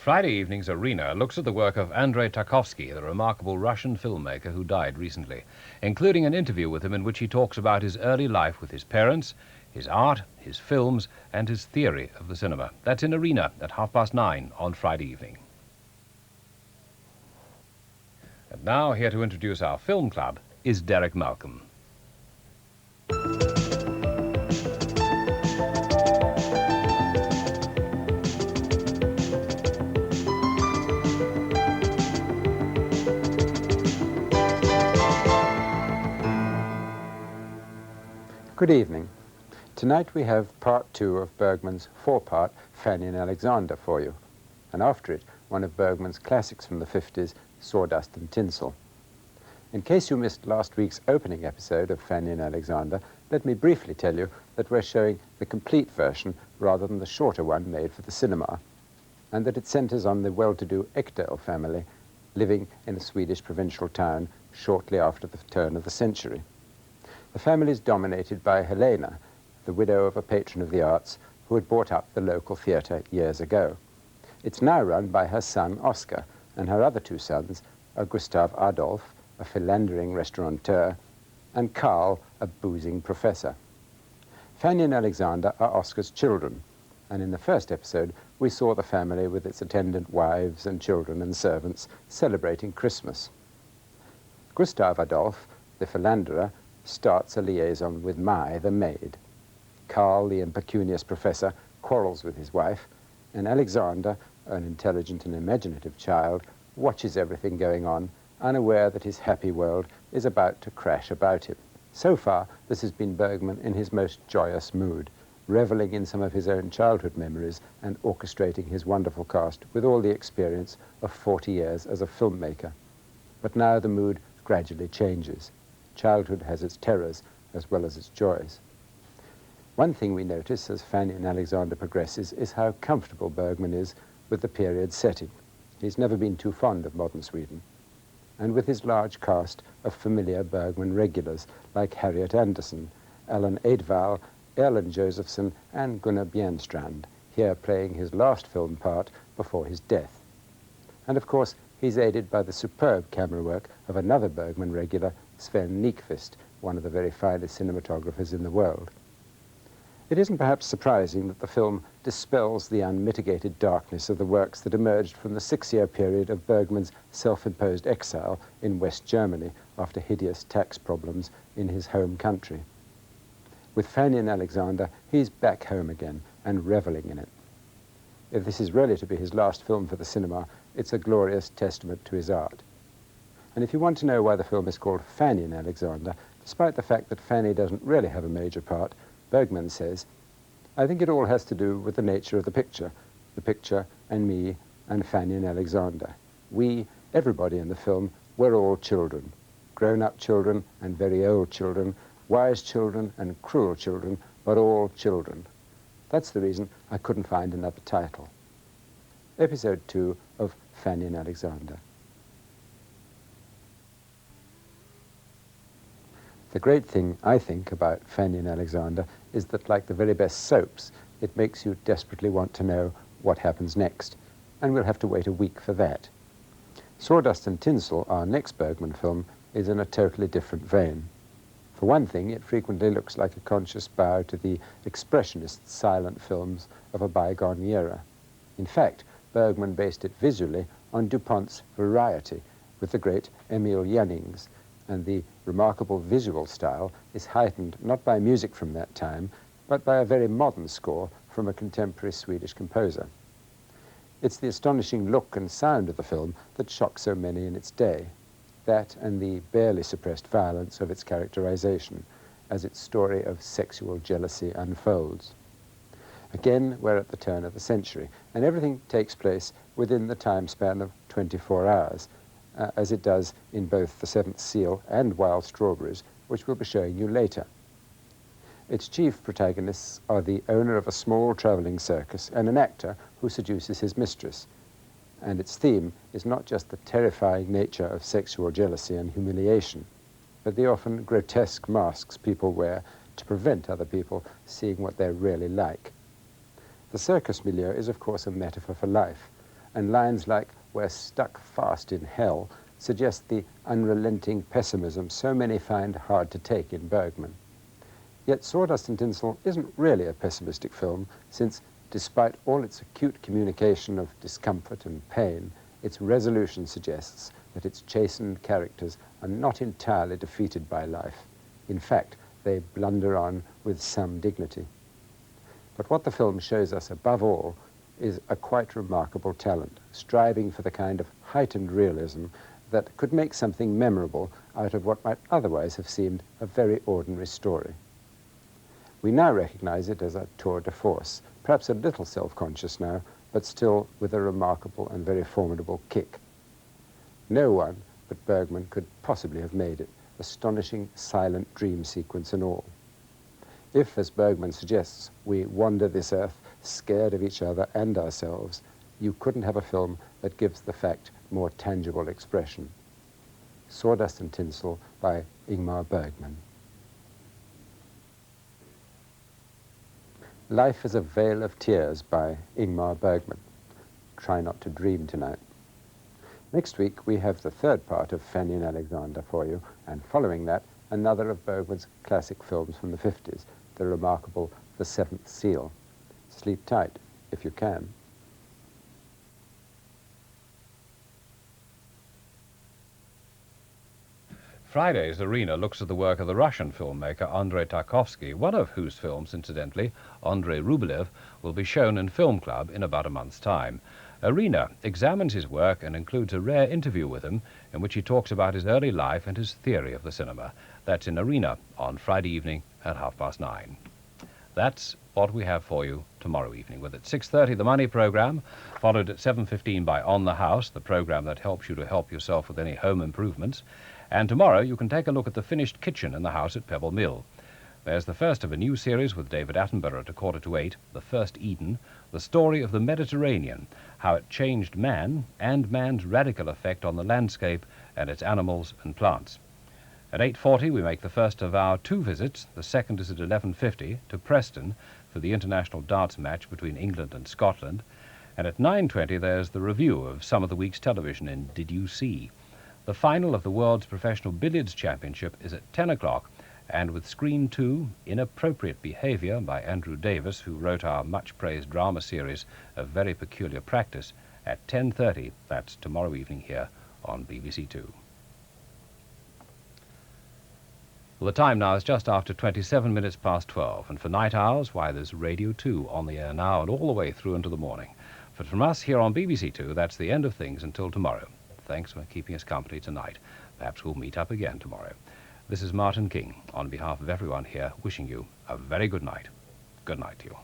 Friday evening's Arena looks at the work of Andrei Tarkovsky, the remarkable Russian filmmaker who died recently, including an interview with him in which he talks about his early life with his parents, his art, his films, and his theory of the cinema. That's in Arena at 9:30 on Friday evening. And now, here to introduce our film club is Derek Malcolm. Good evening. Tonight we have part 2 of Bergman's 4-part Fanny and Alexander for you, and after it, one of Bergman's classics from the 50s, Sawdust and Tinsel. In case you missed last week's opening episode of Fanny and Alexander, let me briefly tell you that we're showing the complete version rather than the shorter one made for the cinema, and that it centers on the well-to-do Ekdal family living in a Swedish provincial town shortly after the turn of the century. The family is dominated by Helena, the widow of a patron of the arts who had bought up the local theatre years ago. It's now run by her son Oscar, and her other 2 sons are Gustav Adolf, a philandering restaurateur, and Karl, a boozing professor. Fanny and Alexander are Oscar's children, and in the first episode we saw the family with its attendant wives and children and servants celebrating Christmas. Gustav Adolf, the philanderer, starts a liaison with Mai, the maid. Karl, the impecunious professor, quarrels with his wife, and Alexander, an intelligent and imaginative child, watches everything going on, unaware that his happy world is about to crash about him. So far, this has been Bergman in his most joyous mood, reveling in some of his own childhood memories and orchestrating his wonderful cast with all the experience of 40 years as a filmmaker. But now the mood gradually changes. Childhood has its terrors as well as its joys. One thing we notice as Fanny and Alexander progresses is how comfortable Bergman is with the period setting. He's never been too fond of modern Sweden. And with his large cast of familiar Bergman regulars like Harriet Andersson, Alan Eidval, Erland Josephson, and Gunnar Bjernstrand, here playing his last film part before his death. And of course, he's aided by the superb camera work of another Bergman regular, Sven Nykvist, one of the very finest cinematographers in the world. It isn't perhaps surprising that the film dispels the unmitigated darkness of the works that emerged from the 6-year period of Bergman's self-imposed exile in West Germany after hideous tax problems in his home country. With Fanny and Alexander, he's back home again and reveling in it. If this is really to be his last film for the cinema, it's a glorious testament to his art. And if you want to know why the film is called Fanny and Alexander, despite the fact that Fanny doesn't really have a major part, Bergman says, "I think it all has to do with the nature of the picture and me and Fanny and Alexander. We, everybody in the film, we're all children, grown-up children and very old children, wise children and cruel children, but all children." That's the reason I couldn't find another title. Episode 2 of Fanny and Alexander. The great thing, I think, about Fanny and Alexander is that, like the very best soaps, it makes you desperately want to know what happens next, and we'll have to wait a week for that. Sawdust and Tinsel, our next Bergman film, is in a totally different vein. For one thing, it frequently looks like a conscious bow to the expressionist silent films of a bygone era. In fact, Bergman based it visually on Dupont's Variety with the great Emil Jannings, and the remarkable visual style is heightened not by music from that time, but by a very modern score from a contemporary Swedish composer. It's the astonishing look and sound of the film that shocked so many in its day, that and the barely suppressed violence of its characterization as its story of sexual jealousy unfolds. Again, we're at the turn of the century, and everything takes place within the time span of 24 hours, as it does in both The Seventh Seal and Wild Strawberries, which we'll be showing you later. Its chief protagonists are the owner of a small traveling circus and an actor who seduces his mistress. And its theme is not just the terrifying nature of sexual jealousy and humiliation, but the often grotesque masks people wear to prevent other people seeing what they're really like. The circus milieu is, of course, a metaphor for life, and lines like "We're stuck fast in hell" suggest the unrelenting pessimism so many find hard to take in Bergman. Yet Sawdust and Tinsel isn't really a pessimistic film, since despite all its acute communication of discomfort and pain, its resolution suggests that its chastened characters are not entirely defeated by life. In fact, they blunder on with some dignity. But what the film shows us above all is a quite remarkable talent, striving for the kind of heightened realism that could make something memorable out of what might otherwise have seemed a very ordinary story. We now recognize it as a tour de force, perhaps a little self-conscious now, but still with a remarkable and very formidable kick. No one but Bergman could possibly have made it, astonishing silent dream sequence and all. If, as Bergman suggests, we wander this earth scared of each other and ourselves, you couldn't have a film that gives the fact more tangible expression. Sawdust and Tinsel by Ingmar Bergman. Life is a Veil of Tears by Ingmar Bergman. Try not to dream tonight. Next week we have the third part of Fanny and Alexander for you, and following that, another of Bergman's classic films from the 50s, the remarkable The Seventh Seal. Sleep tight, if you can. Friday's Arena looks at the work of the Russian filmmaker Andrei Tarkovsky, one of whose films, incidentally, Andrei Rublev, will be shown in Film Club in about a month's time. Arena examines his work and includes a rare interview with him in which he talks about his early life and his theory of the cinema. That's in Arena on Friday evening at 9:30. That's what we have for you tomorrow evening, with at 6:30 the Money Programme, followed at 7:15 by On the House, the programme that helps you to help yourself with any home improvements. And tomorrow you can take a look at the finished kitchen in the house at Pebble Mill. There's the first of a new series with David Attenborough at 7:45, The First Eden, the story of the Mediterranean, how it changed man and man's radical effect on the landscape and its animals and plants. At 8:40 we make the first of our two visits. The second is at 11:50 to Preston for the international darts match between England and Scotland. And at 9:20 there's the review of some of the week's television in Did You See? The final of the World's Professional Billiards Championship is at 10 o'clock, and with Screen 2, Inappropriate Behavior by Andrew Davis, who wrote our much-praised drama series of Very Peculiar Practice, at 10:30. That's tomorrow evening here on BBC2. Well, the time now is just after 27 minutes past 12, and for night hours, why, there's Radio 2 on the air now and all the way through into the morning. But from us here on BBC2, that's the end of things until tomorrow. Thanks for keeping us company tonight. Perhaps we'll meet up again tomorrow. This is Martin King, on behalf of everyone here, wishing you a very good night. Good night to you.